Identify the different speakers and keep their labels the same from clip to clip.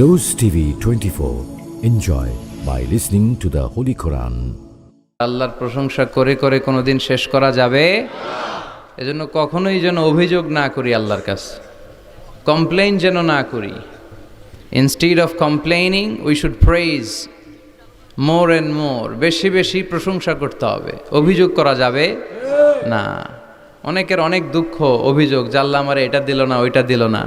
Speaker 1: Rose TV 24. Enjoy by listening to the Holy Quran.
Speaker 2: আল্লাহর প্রশংসা করে করে কোনোদিন শেষ করা যাবে না। এজন্য কখনোই যেন অভিযোগ না করি আল্লাহর কাছে, কমপ্লেইন যেন না করি। Instead of complaining we should praise more and more. বেশি বেশি প্রশংসা করতে হবে, অভিযোগ করা যাবে না। অনেকের অনেক দুঃখ, অভিযোগ, জাল্লা আমারে এটা দিল না, ওইটা দিল না,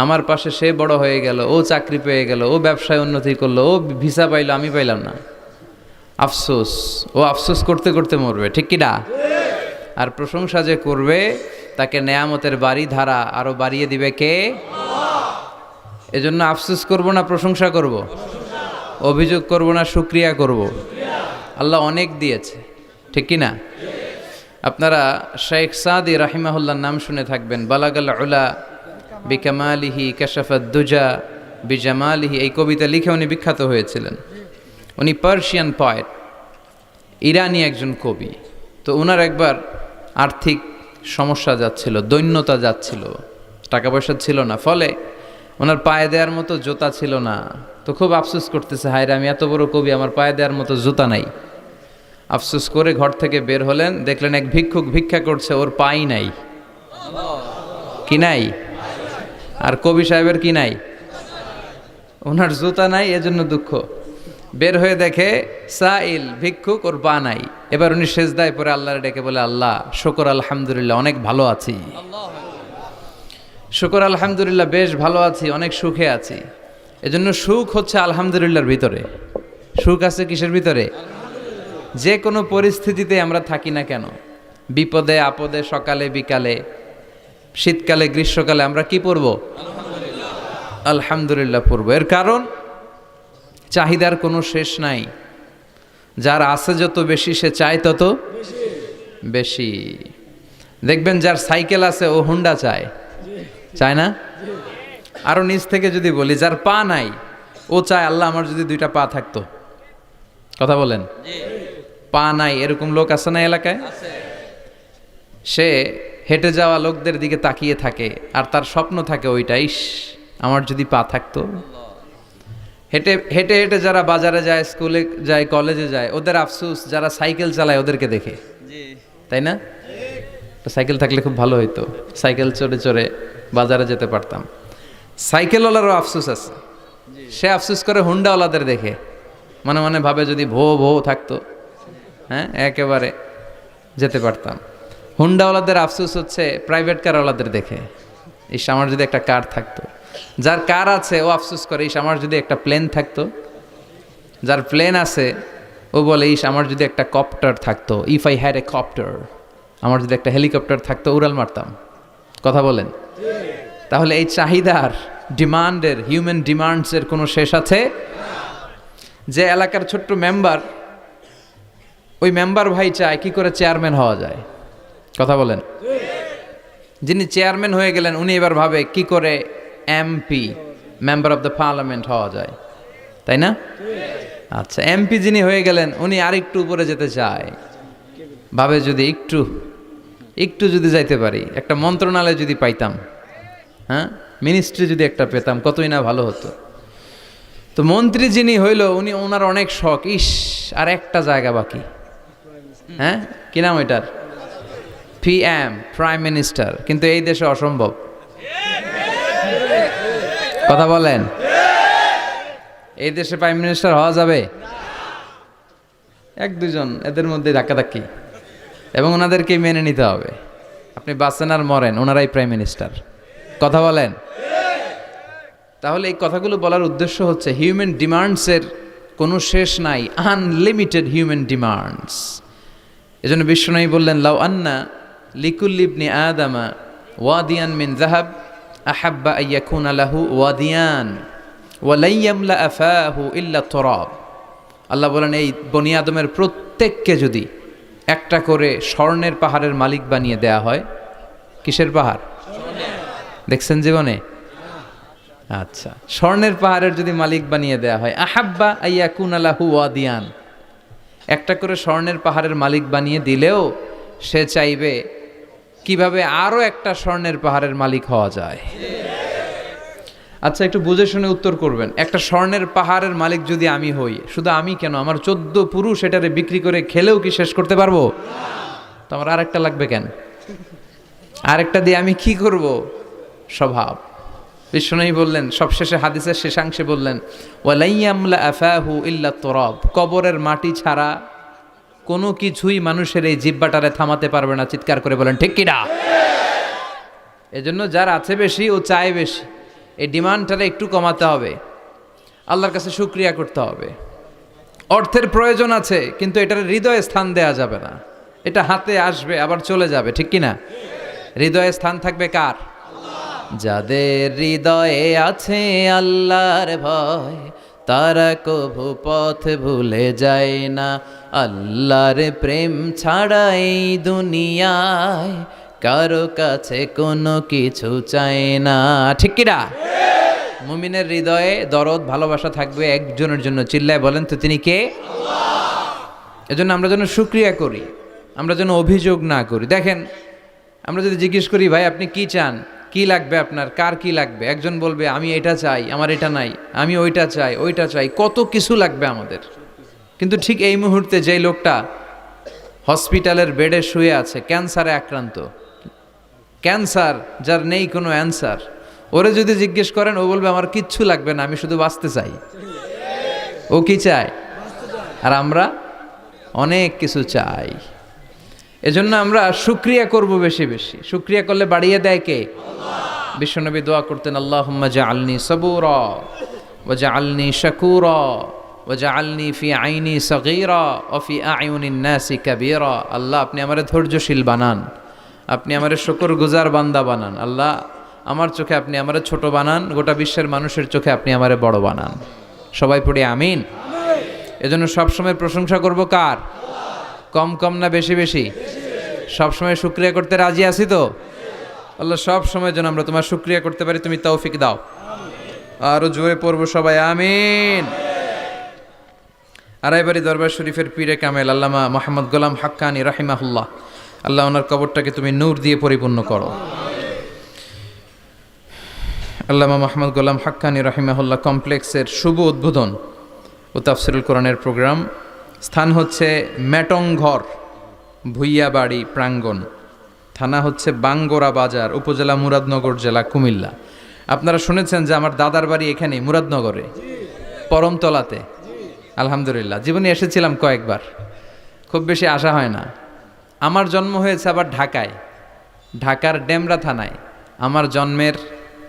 Speaker 2: আমার পাশে সে বড় হয়ে গেল, ও চাকরি পেয়ে গেল, ও ব্যবসায় উন্নতি করলো, ও ভিসা পাইলো, আমি পাইলাম না। আফসোস, ও আফসোস করতে করতে মরবে, ঠিক কি না? আর প্রশংসা যে করবে তাকে নেয়ামতের বাড়ি ধারা আরো বাড়িয়ে দিবে কে? এজন্য আফসোস করব না প্রশংসা করব, অভিযোগ করব না শুকরিয়া করব। আল্লাহ অনেক দিয়েছে, ঠিক কি না? আপনারা শেখ সাদি রাহিমাহুল্লাহর নাম শুনে থাকবেন। বালাগাল উলা বিকামালিহি কাশাফাদ দুজা বিজামালিহি, এই কবিতা লিখে উনি বিখ্যাত হয়েছিলেন। উনি পার্সিয়ান পয়েট, ইরানি একজন কবি। তো ওনার একবার আর্থিক সমস্যা যাচ্ছিল, দৈন্যতা যাচ্ছিল, টাকা পয়সা ছিল না, ফলে ওনার পায়ে দেওয়ার মতো জুতা ছিল না। তো খুব আফসোস করতেছে, হায় রে, আমি এত বড় কবি, আমার পায়ে দেওয়ার মতো জুতা নাই। আফসোস করে ঘর থেকে বের হলেন, দেখলেন এক ভিক্ষুক ভিক্ষা করছে, ওর পাই নাই। কি নাই? আর কবি সাহেবের কি নাই? ওনার জুতা নাই, এজন্য দুঃখ। বের হয়ে দেখে সাইল ভিক্ষুক, ওর পা নাই। এবার উনি সেজদায় পরে আল্লাহর ডেকে বলে, আল্লাহ শুকর আলহামদুলিল্লাহ, অনেক ভালো আছি। শুকর আলহামদুলিল্লাহ, বেশ ভালো আছি, অনেক সুখে আছি। এজন্য সুখ হচ্ছে আলহামদুলিল্লাহর ভিতরে। সুখ আছে কিসের ভিতরে? যে কোনো পরিস্থিতিতে আমরা থাকি না কেন, বিপদে আপদে, সকালে বিকালে, শীতকালে গ্রীষ্মকালে, আমরা কি পড়ব? আলহামদুলিল্লাহ পড়ব। এর কারণ চাহিদার কোনো শেষ নাই। যার আছে যত বেশি, সে চায় তত বেশি। দেখবেন যার সাইকেল আছে ও হুন্ডা চায়, চায় না? আরো নিচ থেকে যদি বলি, যার পা নাই ও চায়, আল্লাহ আমার যদি দুইটা পা থাকতো। কথা বলেন। পা নাই এরকম লোক আছে না এলাকায়? সে হেঁটে যাওয়া লোকদের দিকে তাকিয়ে থাকে, আর তার স্বপ্ন থাকে ওইটা, ইস আমার যদি পা থাকতো। হেঁটে হেঁটে হেঁটে যারা বাজারে যায়, স্কুলে যায়, কলেজে যায়, ওদের আফসোস যারা সাইকেল চালায় ওদেরকে দেখে, তাই না? সাইকেল থাকলে খুব ভালো হইতো, সাইকেল চড়ে চড়ে বাজারে যেতে পারতাম। সাইকেলওয়ালারও আফসোস আছে, সে আফসোস করে হুন্ডাওয়ালাদের দেখে, মনে মনে ভাবে যদি ভো ভো থাকতো, হ্যাঁ একেবারে যেতে পারতাম। হুন্ডাওয়ালাদের আফসোস হচ্ছে প্রাইভেট কারওয়ালাদের দেখে, ইস আমার যদি একটা কার থাকতো। যার কার আছে ও আফসোস করে, ইস আমার যদি একটা প্লেন থাকতো। যার প্লেন আছে ও বলে, ইস আমার যদি একটা কপ্টার থাকতো, if I had a copter, আমার যদি একটা হেলিকপ্টার থাকতো, উড়াল মারতাম। কথা বলেন। তাহলে এই চাহিদার, ডিমান্ডের, হিউম্যান ডিমান্ডসের কোনো শেষ আছে? যে এলাকার ছোট্ট মেম্বার, ওই মেম্বার ভাই চায় কি করে চেয়ারম্যান হওয়া যায়। কথা বলেন। যিনি চেয়ারম্যান হয়ে গেলেন, উনি এবার ভাবে কি করে MP, member of the parliament হওয়া যায়, তাই না? আচ্ছা, এমপি যিনি হয়ে গেলেন, উনি আরেকটু উপরে যেতে চায়, ভাবে যদি একটু একটু যদি যাইতে পারি, একটা মন্ত্রণালয় যদি পাইতাম, হ্যাঁ মিনিস্ট্রি যদি একটা পেতাম, কতই না ভালো হতো। তো মন্ত্রী যিনি হইল, উনি, ওনার অনেক শখ, ইস আর একটা জায়গা বাকি, হ্যাঁ কি নাম ওইটার? PM, prime minister. কিন্তু এই দেশে অসম্ভব। কথা বলেন। এই দেশে প্রাইম মিনিস্টার হওয়া যাবে? এক দুজন এদের মধ্যে ধাক্কাধাক্কি, এবং ওনাদেরকেই মেনে নিতে হবে। আপনি বাঁচেন আর মরেন, ওনারাই প্রাইম মিনিস্টার। কথা বলেন। তাহলে এই কথাগুলো বলার উদ্দেশ্য হচ্ছে, হিউম্যান ডিমান্ডসের কোনো শেষ নাই, আনলিমিটেড হিউম্যান ডিমান্ডস। এজন্য বিশ্বনবী বললেন, লাউ আন্না লিকুল্লি ইবনি আদামা ওয়াদিয়ান মিন যাহাব আহাব্বা আইয়াকুনা লাহু ওয়াদিয়ান ওয়া লা ইয়ামলা আফাহু ইল্লা তুরাব। আল্লাহ বলেন, এই বনি আদমের প্রত্যেককে যদি একটা করে স্বর্ণের পাহাড়ের মালিক বানিয়ে দেয়া হয়। কিসের পাহাড় দেখছেন জীবনে? আচ্ছা, স্বর্ণের পাহাড়ের যদি মালিক বানিয়ে দেয়া হয়, আহাব্বা আইয়াকুনা লাহু ওয়াদিয়ান, একটা করে স্বর্ণের পাহাড়ের মালিক বানিয়ে দিলেও সে চাইবে কিভাবে আরো একটা স্বর্ণের পাহাড়ের মালিক হওয়া যায়। আচ্ছা, একটু বুঝে শুনে উত্তর করবেন। একটা স্বর্ণের পাহাড়ের মালিক যদি আমি হই, শুধু আমি কেন, আমার 14 পুরুষ এটারে বিক্রি করে খেলেও কি শেষ করতে পারবো? তো আমার আরেকটা লাগবে কেন? আরেকটা দিয়ে আমি কি করব? স্বভাব। বিশ্বনবী বললেন, সবশেষে হাদিসের শেষাংশে বললেন, ওয়ালাইয়ামলা আফাহু ইল্লা তুরাব, কবরের মাটি ছাড়া কোনো কিছুই মানুষের এই জিহ্বাটারে থামাতে পারবে না। চিৎকার করে বলেন ঠিক কিনা? এজন্য যার আছে বেশি ও চায় বেশি, এই ডিমান্ডটারে একটু কমাতে হবে, আল্লাহর কাছে শুকরিয়া করতে হবে। অর্থের প্রয়োজন আছে, কিন্তু এটার হৃদয়ে স্থান দেয়া যাবে না। এটা হাতে আসবে আবার চলে যাবে, ঠিক কিনা? হৃদয়ে স্থান থাকবে কার? যাদের হৃদয়ে আছে আল্লাহর ভয়, তারা কভু পথ ভুলে যায় না। আল্লাহর প্রেম ছাড়া এই দুনিয়ায় কারো কাছে কোনো কিছু চায় না, ঠিক কিনা? মুমিনের হৃদয়ে দরদ ভালোবাসা থাকবে একজনের জন্য। চিল্লায় বলেন তো তিনি কে? এজন্য আমরা যেন শুকরিয়া করি, আমরা যেন অভিযোগ না করি। দেখেন, আমরা যদি জিজ্ঞেস করি, ভাই আপনি কি চান, কি লাগবে আপনার, কার কি লাগবে, একজন বলবে আমি এটা চাই, আমার এটা নাই, আমি ওইটা চাই, ওইটা চাই, কত কিছু লাগবে আমাদের। কিন্তু ঠিক এই মুহূর্তে যেই লোকটা হসপিটালের বেডে শুয়ে আছে, ক্যান্সারে আক্রান্ত, ক্যান্সার যার নেই কোনো অ্যান্সার, ওরে যদি জিজ্ঞেস করেন, ও বলবে আমার কিচ্ছু লাগবে না, আমি শুধু বাঁচতে চাই। ও কি চায়? আর আমরা অনেক কিছু চাই। এজন্য আমরা শুকরিয়া করব বেশি বেশি। শুকরিয়া করলে বাড়িয়ে দেয় কে? বিশ্বনবী দোয়া করতেন, আল্লাহুম্মা জাআলনি সাবুরা ওয়া জাআলনি শাকুরা ওয়া জাআলনি ফি আইনি সগীরা ওয়া ফি আয়ুনিন নাসি কাবীরা। আল্লাহ আপনি আমারে ধৈর্যশীল বানান, আপনি আমারে শুকরগুজার বান্দা বানান। আল্লাহ আমার চোখে আপনি আমারে ছোট বানান, গোটা বিশ্বের মানুষের চোখে আপনি আমারে বড় বানান। সবাই পড়ি আমিন। এজন্য সবসময় প্রশংসা করব কার? কম কম না বেশি বেশি? সবসময় শুকরিয়া করতে রাজি আছি তো? আল্লাহ সব সময় যেন আমরা তোমার শুকরিয়া করতে পারি, তুমি তৌফিক দাও। আরো জোরে পড়বো সবাই আমিন। আড়াইবাড়ি দরবার শরীফের পীরে কামেল আল্লামা মোহাম্মদ গোলাম হাক্কানি রাহিমাহুল্লাহ, আল্লাহ ওনার কবরটাকে তুমি নূর দিয়ে পরিপূর্ণ করো। আল্লামা মোহাম্মদ গোলাম হাক্কানি রাহিমাহুল্লাহ কমপ্লেক্সের শুভ উদ্বোধন ও তাফসিরুল কোরআনের প্রোগ্রাম। স্থান হচ্ছে মেটংঘর ভুইয়াবাড়ি প্রাঙ্গণ, থানা হচ্ছে বাঙ্গোরা বাজার, উপজেলা মুরাদনগর, জেলা কুমিল্লা। আপনারা শুনেছেন যে আমার দাদার বাড়ি এখানে মুরাদনগরে পরমতলাতে। আলহামদুলিল্লাহ, জীবনে এসেছিলাম কয়েকবার, খুব বেশি আসা হয় না। আমার জন্ম হয়েছে আবার ঢাকায়, ঢাকার ডেমরা থানায়। আমার জন্মের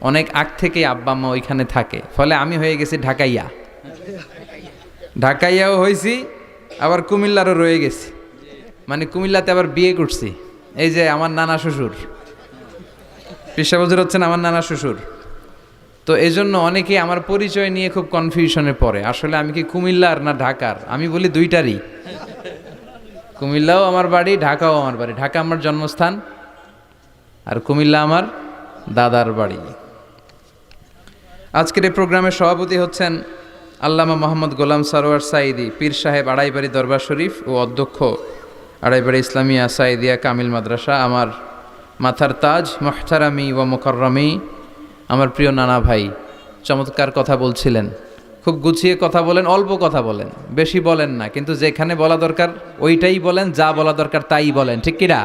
Speaker 2: অনেক আগ থেকেই আব্বা মা ওইখানে থাকে, ফলে আমি হয়ে গেছি ঢাকাইয়া। ঢাকাইয়াও হয়েছি, আবার কুমিল্লারও রয়ে গেছি, মানে কুমিল্লাতে আবার বিয়ে করছি। এই যে আমার নানা শ্বশুর, পেশা বছর হচ্ছেন আমার নানা শ্বশুর। তো এই জন্য অনেকেই আমার পরিচয় নিয়ে খুব কনফিউশনে পড়ে, আসলে আমি কি কুমিল্লার না ঢাকার। আমি বলি দুইটারই, কুমিল্লাও আমার বাড়ি, ঢাকাও আমার বাড়ি। ঢাকা আমার জন্মস্থান, আর কুমিল্লা আমার দাদার বাড়ি। আজকের এই প্রোগ্রামের সভাপতি হচ্ছেন আল্লামা মোহাম্মদ গোলাম সরোয়ার সাঈদী, পীর সাহেব, আড়াইবাড়ি দরবার শরীফ ও অধ্যক্ষ আড়াইবাড়ি ইসলামিয়া সাঈদিয়া কামিল মাদ্রাসা। আমার মাথার তাজ, মুহতারামি ওয়া মুকাররামি, আমার প্রিয় নানা ভাই চমৎকার কথা বলছিলেন, খুব গুছিয়ে কথা বলেন, অল্প কথা বলেন, বেশি বলেন না, কিন্তু যেখানে বলা দরকার ওইটাই বলেন, যা বলা দরকার তাই বলেন, ঠিক কিনা?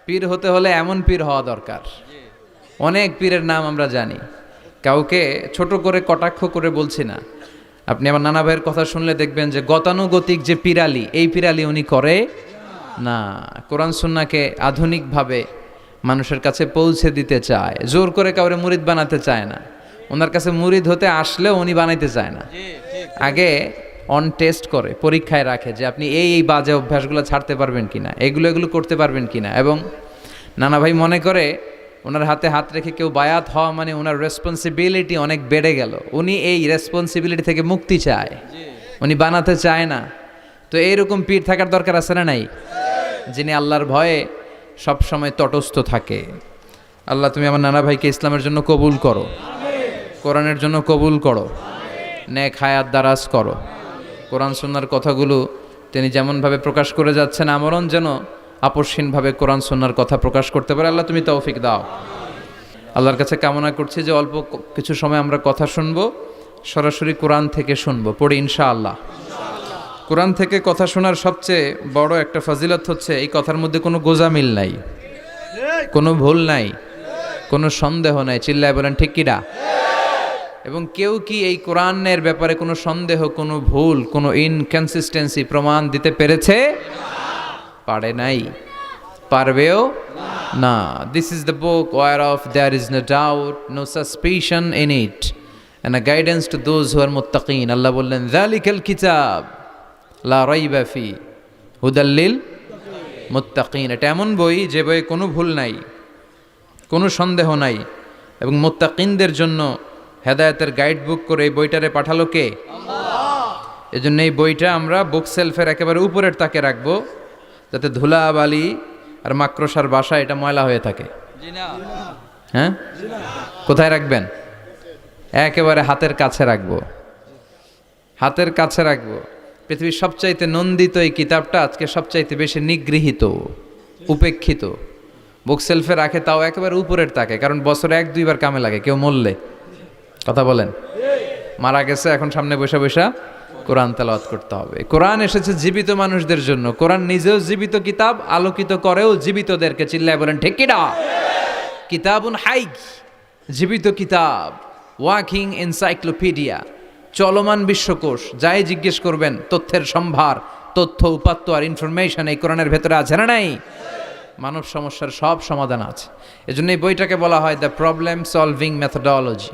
Speaker 2: পীর হতে হলে এমন পীর হওয়া দরকার। অনেক পীরের নাম আমরা জানি, কাউকে ছোট করে কটাক্ষ করে বলছি না। আপনি আমার নানা ভাইয়ের কথা শুনলে দেখবেন যে গতানুগতিক যে পিরালি, এই পিরালি উনি করে না। কোরআন সুন্নাহকে আধুনিকভাবে মানুষের কাছে পৌঁছে দিতে চায়, জোর করে কাউরে মুরিদ বানাতে চায় না। ওনার কাছে মুরিদ হতে আসলেও উনি বানাইতে চায় না, আগে অন টেস্ট করে, পরীক্ষায় রাখে যে আপনি এই বাজে অভ্যাসগুলো ছাড়তে পারবেন কিনা, এগুলো করতে পারবেন কিনা। এবং নানা ভাই মনে করে ওনার হাতে হাত রেখে কেউ বায়াত হওয়া মানে ওনার রেসপন্সিবিলিটি অনেক বেড়ে গেল। উনি এই রেসপন্সিবিলিটি থেকে মুক্তি চায়, উনি বানাতে চায় না। তো এইরকম পীর থাকার দরকার আছে না নাই? যিনি আল্লাহর ভয়ে সব সময় তটস্থ থাকে। আল্লাহ তুমি আমার নানা ভাইকে ইসলামের জন্য কবুল করো, কোরআনের জন্য কবুল করো, নেক হায়াত দারাজ করো। কোরআন সুন্নাহর কথাগুলো তিনি যেমনভাবে প্রকাশ করে যাচ্ছেন, আমরণ যেন আপসহীনভাবে কোরআন সুন্নাহর কথা প্রকাশ করতে পারে। আল্লাহ তুমি তৌফিক দাও। আল্লাহর কাছে কামনা করছি যে অল্প কিছু সময় আমরা কথা শুনবো, সরাসরি কোরআন থেকে শুনবো, পড়ি ইনশাআল্লাহ। কোরআন থেকে কথা শোনার সবচেয়ে বড় একটা ফজিলত হচ্ছে এই কথার মধ্যে কোনো গোজামিল নাই, কোনো ভুল নাই, কোনো সন্দেহ নাই। চিল্লায় বলেন ঠিক কিনা? এবং কেউ কি এই কোরআনের ব্যাপারে কোনো সন্দেহ, কোনো ভুল, কোনো ইনকনসিস্টেন্সি প্রমাণ দিতে পেরেছে? পারে নাই, পারবেও না। This is the book whereof there is no doubt, no suspicion in it, and a guidance to those who are muttaqin. আল্লাহ বললেন যালিকাল কিতাব লা রাইবা ফি হুদাল লিল মুত্তাকিন। এটা এমন বই যে বইয়ে কোনো ভুল নাই, কোনো সন্দেহ নাই, এবং মুত্তাকিনদের জন্য হেদায়েতের গাইড বুক করে এই বইটারে পাঠালো কে? আল্লাহ। এজন্য এই বইটা আমরা বুক সেলফের একেবারে উপরের তাকে রাখবো, যাতে ধুলা বালি আর মাকড়সার বাসা এটা ময়লা হয়ে থাকে। হ্যাঁ, কোথায় রাখবেন? একেবারে হাতের কাছে রাখবো, হাতের কাছে রাখবো। পৃথিবীর সবচাইতে নন্দিত এই কিতাবটা আজকে সবচাইতে বেশি নিগৃহীত, উপেক্ষিত। বুক সেলফে রাখে, তাও একেবারে উপরের তাকে, কারণ বছরে 1-2 বার কামে লাগে। কেউ মরলে, কথা বলেন, মারা গেছে, এখন সামনে বসে বসে কোরআন তেলাওয়াত করতে হবে। কোরআন এসেছে জীবিত মানুষদের জন্য। কোরআন নিজেও জীবিত কিতাব, আলোকিত করেও জীবিতদেরকে। চিল্লায় বলেন ঠিক কিনা? কিতাবুন হাই, জীবিত কিতাব, ওয়াকিং এনসাইক্লোপিডিয়া, চলমান বিশ্বকোষ। যাই জিজ্ঞেস করবেন তথ্যের সম্ভার, তথ্য উপাত্ত আর ইনফরমেশন এই কোরআনের ভেতরে আছে না নাই? মানব সমস্যার সব সমাধান আছে। এজন্য এই বইটাকে বলা হয় দ্য প্রবলেম সলভিং মেথোডোলজি।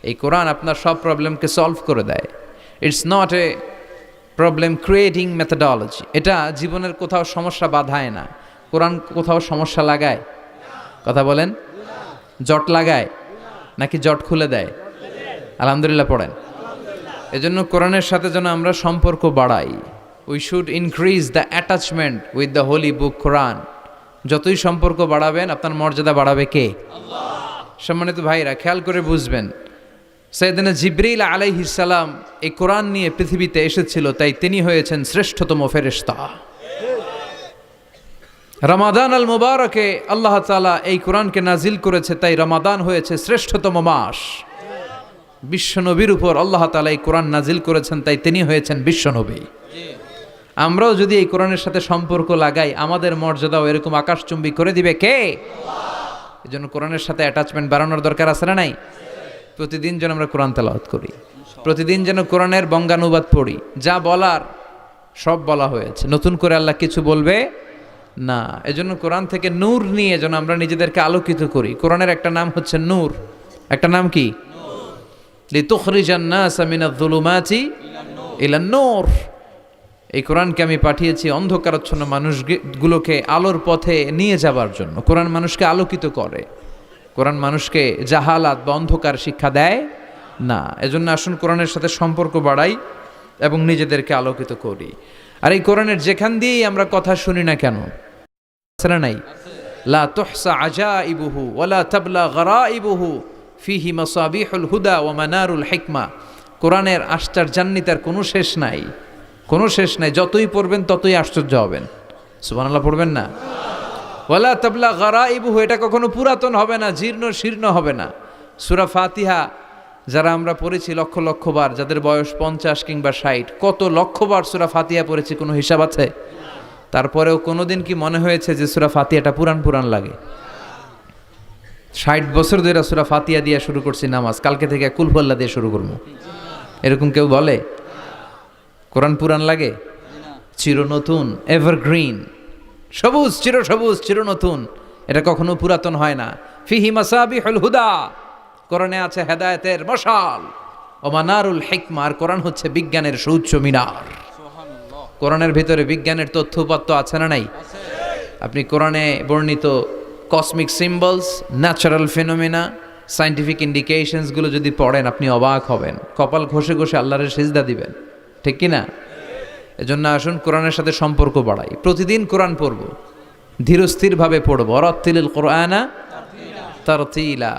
Speaker 2: এই কোরআন আপনার সব প্রবলেমকে সলভ করে দেয়। It's not a problem creating methodology. এটা জীবনের কোথাও সমস্যা বাধায় না। কোরআন কোথাও সমস্যা লাগায়? কথা বলেন, জট লাগায় নাকি জট খুলে দেয়? আলহামদুলিল্লাহ পড়েন। এজন্য কোরআনের সাথে যেন আমরা সম্পর্ক বাড়াই। We should increase the attachment with the holy book Quran. যতই সম্পর্ক বাড়াবেন আপনার মর্যাদা বাড়াবে কে? আল্লাহ। সম্মানিত ভাইরা, খেয়াল করে বুঝবেন, সাইয়েদনা জিবরিল আলাইহিস সালাম এই কোরআন নিয়ে পৃথিবীতে এসেছিল, তাই তিনি হয়েছেন শ্রেষ্ঠতম ফেরেশতা। রমাদান আল মুবারকে আল্লাহ তাআলা এই কোরআনকে নাজিল করেছে, তাই রমাদান হয়েছে শ্রেষ্ঠতম মাস। বিশ্বনবীর উপর আল্লাহ তাআলা এই কোরআন নাজিল করেছেন, তাই তিনি হয়েছেন বিশ্বনবী। আমরাও যদি এই কোরআনের সাথে সম্পর্ক লাগাই, আমাদের মর্যাদাও এরকম আকাশচুম্বী করে দিবে কে? আল্লাহ। এজন্য কোরআনের সাথে অ্যাটাচমেন্ট বাড়ানোর দরকার আছে না নাই? প্রতিদিন যেন আমরা কোরআন তেলাওয়াত করি, প্রতিদিন যেন কোরআনের বঙ্গানুবাদ পড়ি। যা বলার সব বলা হয়েছে, নতুন করে আল্লাহ কিছু বলবে না। এজন্য কোরআন থেকে নূর নিয়ে যেন আমরা নিজেদেরকে আলোকিত করি। কোরআনের একটা নাম হচ্ছে নূর। একটা নাম কি? লিতুখরিজান নাসা মিনাজ যুলুমাতি ইলান নূর। এই কোরআনকে আমি পাঠিয়েছি অন্ধকারাচ্ছন্ন মানুষগুলোকে আলোর পথে নিয়ে যাবার জন্য। কোরআন মানুষকে আলোকিত করে, কোরআন মানুষকে জাহালাত বা অন্ধকার শিক্ষা দেয় না। এজন্য আসুন কোরআনের সাথে সম্পর্ক বাড়াই এবং নিজেদেরকে আলোকিত করি। আর এই কোরআনের যেখান দিয়েই আমরা কথা শুনি না কেন, নাই লা তুহসা আজাইবুহু ওয়ালা তাবলা গরাইবুহু ফিহি মাসাবিহুল হুদা ওয়া মানারুল হিকমা। কোরআনের আশ্চর্যান্বিতার কোনো শেষ নাই, কোনো শেষ নাই। যতই পড়বেন ততই আশ্চর্য হবেন। সুবহানাল্লাহ পড়বেন না? ওয়ালা তাবলা গরাইবুহু, এটা কখনো পুরাতন হবে না, জীর্ণ শীর্ণ হবে না। সূরা ফাতিহা যারা আমরা পড়েছি লক্ষ লক্ষ বার, যাদের বয়স 50 কিংবা 60, কত লক্ষবার সূরা ফাতিহা পড়েছি, কোনো হিসাব আছে? তারপরেও কোনোদিন কি মনে হয়েছে যে সূরা ফাতিহাটা পুরান পুরান লাগে? 60 বছর ধরে সূরা ফাতিহা দিয়ে শুরু করছি নামাজ, কালকে থেকে কুল হুয়াল্লাহ দিয়ে শুরু করবো, এরকম কেউ বলে? কোরআন পুরান লাগে? চির নতুন, এভারগ্রিন, সবুজ, চির সবুজ, চির নতুন। এটা কখনো পুরাতন হয় না। ফিহি মাসাবিহুল হুদা, কোরআনে আছে হেদায়েতের মশাল। ও মানারুল হিকমা, আর কোরআন হচ্ছে বিজ্ঞানের সুউচ্চ মিনার। কোরআনের ভিতরে বিজ্ঞানের তথ্য উপাত্ত আছে না নাই? আপনি কোরআনে বর্ণিত cosmic symbols, natural phenomena, scientific ইন্ডিকেশনসগুলো যদি পড়েন আপনি অবাক হবেন, কপাল ঘষে ঘষে আল্লাহর সিজদা দিবেন, ঠিক কি না? এজন্য আসুন কোরআনের সাথে সম্পর্ক বাড়াই। প্রতিদিন কোরআন পড়ব, ধীরস্থিরভাবে পড়ব। ওয়ারাত্তিলিল কোরআনা তারতিলা।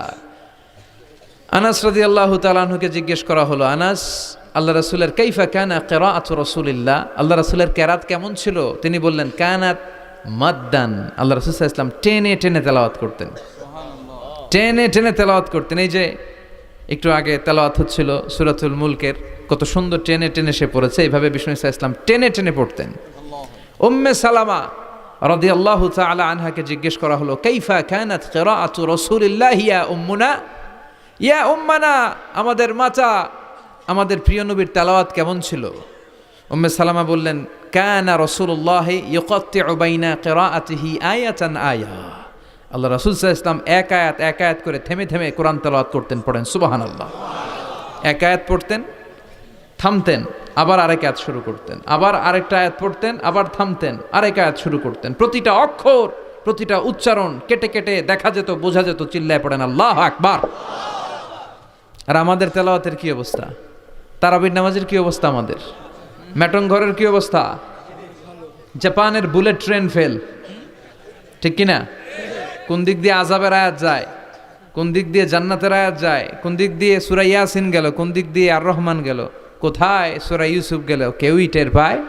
Speaker 2: আনাস রাদিয়াল্লাহু তাআলা আনহুকে জিজ্ঞেস করা হলো, আনাস, আল্লাহ রাসূলের কাইফা কানা কিরাআতু রাসূলিল্লাহ, আল্লাহ রাসূলের কিরাত কেমন ছিল? তিনি বললেন কানাত মাদ্দান, আল্লাহ রাসূল সাল্লাল্লাহু আলাইহি ওয়াসাল্লাম টেনে টেনে তেলাওয়াত করতেন। টেনে টেনে তেলাওয়াত করতেন। এই যে একটু আগে তেলাওয়াত হচ্ছিল সূরাতুল মুলকের, কত সুন্দর টেনে টেনে সে পড়েছে। এইভাবে বিষ্ণু ইসা ইসলাম টেনে টেনে পড়তেন। উম্মে সালামা রাদিয়াল্লাহু তাআলা আনহাকে জিজ্ঞেস করা হলো, কাইফা কানাত কিরাআতু রাসূলিল্লাহ ইয়া উম্মুনা, ইয়া উম্মানা, আমাদের মাতা, আমাদের প্রিয় নবীর তেলাওয়াত কেমন ছিল? উম্মে সালামা বললেন, কানা রাসূলুল্লাহ ইয়াকাত্তিউ বাইনা কিরাআতিহি আয়াতান আয়া, আল্লাহ রাসূল সাল্লাল্লাহু আলাইহি ওয়াসাল্লাম এক আয়াত করে থেমে থেমে কোরআন তেলাওয়াত করতেন। পড়েন সুবহানাল্লাহ। এক আয়াত পড়তেন, থামতেন, আবার আরেক আয়াত শুরু করতেন, আবার আরেকটা আয়াত পড়তেন, আবার থামতেন, আরেক আয়াত শুরু করতেন। প্রতিটা অক্ষর, প্রতিটা উচ্চারণ কেটে কেটে দেখা যেত, বোঝা যেত। চিল্লায় পড়েন আল্লাহু আকবার। আর আমাদের তেলাওয়াতের কি অবস্থা? তারাবির নামাজের কি অবস্থা? আমাদের ম্যাটন ঘরের কি অবস্থা? জাপানের বুলেট ট্রেন ফেল, ঠিক কিনা? কোন দিক দিয়ে আযাবের আয়াত যায়, কোন দিক দিয়ে জান্নাতের আয়াত যায়, কোন দিক দিয়ে সূরা ইয়াসিন গেল, কোন দিক দিয়ে আর রহমান গেল, কোথায় সূরা ইউসুফ গেল, কেউই টের পায়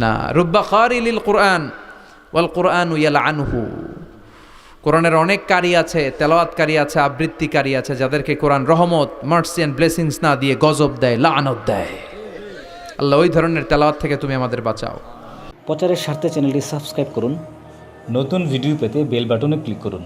Speaker 2: না। রুব্বা কারি লিল কুরআন ওয়াল কুরআনু ইয়ালআনহু, কোরআনের অনেক কারি আছে, তেলাওয়াতকারী আছে, আবৃত্তিকারী আছে, যাদেরকে কোরআন রহমত, মার্সি এন্ড ব্লেসিংস না দিয়ে গজব দেয়, লাআনত দেয়। আল্লাহ ওই ধরনের তেলাওয়াত থেকে তুমি আমাদের বাঁচাও।
Speaker 3: প্রচারের স্বার্থে চ্যানেলটি সাবস্ক্রাইব করুন।
Speaker 4: নতুন ভিডিও পেতে বেল বাটনে ক্লিক করুন।